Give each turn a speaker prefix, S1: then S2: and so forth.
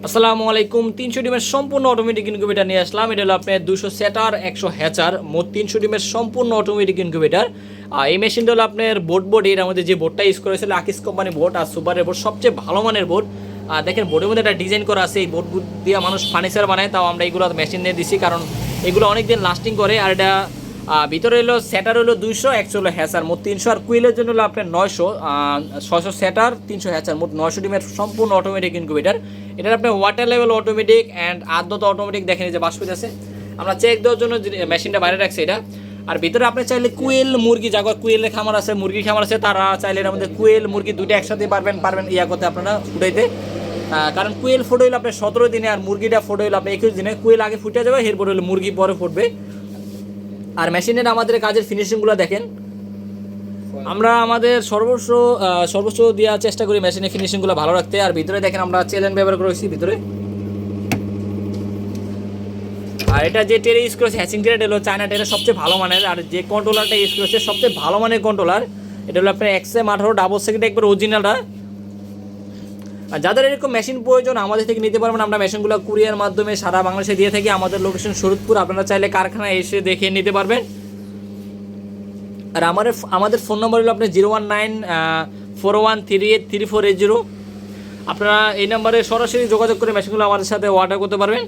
S1: আসসালামু আলাইকুম। 300 ডিমের সম্পূর্ণ অটোমেটিক ইনকিউবেটার নিয়ে আসলাম। এটা হলো আপনার 200 সেটার 100 হ্যাচার, মোট 300 ডিমের সম্পূর্ণ অটোমেটিক ইনকিউবেটার। এই মেশিনটা হলো আপনার বোর্ড এর আমাদের যে বোর্ডটা ইউজ করেছিল আকিস কোম্পানি বোর্ড আর সুপারের বোর্ড, সবচেয়ে ভালো মানের বোর্ড। দেখেন বোর্ডের মধ্যে একটা ডিজাইন করা আছে, এই বোর্ড দিয়ে মানুষ ফার্নিচার বানায়, তাও আমরা এগুলো মেশিন নিয়ে দিছি কারণ এগুলো অনেকদিন লাস্টিং করে। আর এটা ভিতরে হলো সেটার হলো 200, 100 হলো হ্যাচার, মোট 300। আর কুইলের জন্য হলো আপনার 900, 600 সেটার 300 হ্যাচার, মোট 900 ডিমের সম্পূর্ণ অটোমেটিক ইনকিউবেটার। এটার আপনার ওয়াটার লেভেল অটোমেটিক অ্যান্ড আর্দ্রতা অটোমেটিক। দেখেন এই যে বাষ্প আছে, আমরা চেক দেওয়ার জন্য মেশিনটা বাইরে রাখছি এটা। আর ভিতরে আপনি চাইলে কুয়েল মুরগি, যারা কুয়েলের খামার আছে, মুরগির খামার আছে, তারা চাইলে এর মধ্যে কুয়েল মুরগি দুটো একসাথে পারবেন ইয়া করতে আপনারা ফুটাইতে। কারণ কুয়েল ফুটে হইলে আপনার 17 দিনে, আর মুরগিটা ফুটে হইলে আপনার 21 দিনে। কুয়েল আগে ফুটে যাবে, এরপর হলে মুরগি পরে ফুটবে। আর মেশিনের আমাদের কাজের ফিনিশিংগুলো দেখেন, আমরা আমাদের সর্বোচ্চ দেওয়ার চেষ্টা করি মেশিনের ফিনিশিংগুলো ভালো রাখতে। আর ভিতরে দেখেন আমরা চ্যালেঞ্জ ব্যবহার করেছি ভিতরে। আর এটা যে টেরে ইউজ করেছে হ্যাচিং টেরে, এটা হলো চায়না টেরে, সবচেয়ে ভালো মানের। আর যে কন্ট্রোলারটা ইউজ করেছে সবচেয়ে ভালো মানের কন্ট্রোলার, এটা হলো আপনার XM18 ডাবল সেকেন্ড, একবার অরিজিনালটা। আর যাদের এরকম মেশিন প্রয়োজন আমাদের থেকে নিতে পারবেন। আমরা মেশিনগুলো কুরিয়ার মাধ্যমে সারা বাংলাদেশে দিয়ে থাকি। আমাদের লোকেশন শরীয়তপুর, আপনারা চাইলে কারখানায় এসে দেখে নিতে পারবেন। আর আমাদের ফোন নম্বর হলো আপনার 01941383480। আপনারা এই নাম্বারে সরাসরি যোগাযোগ করে মেশিনগুলো আমাদের সাথে অর্ডার করতে পারবেন।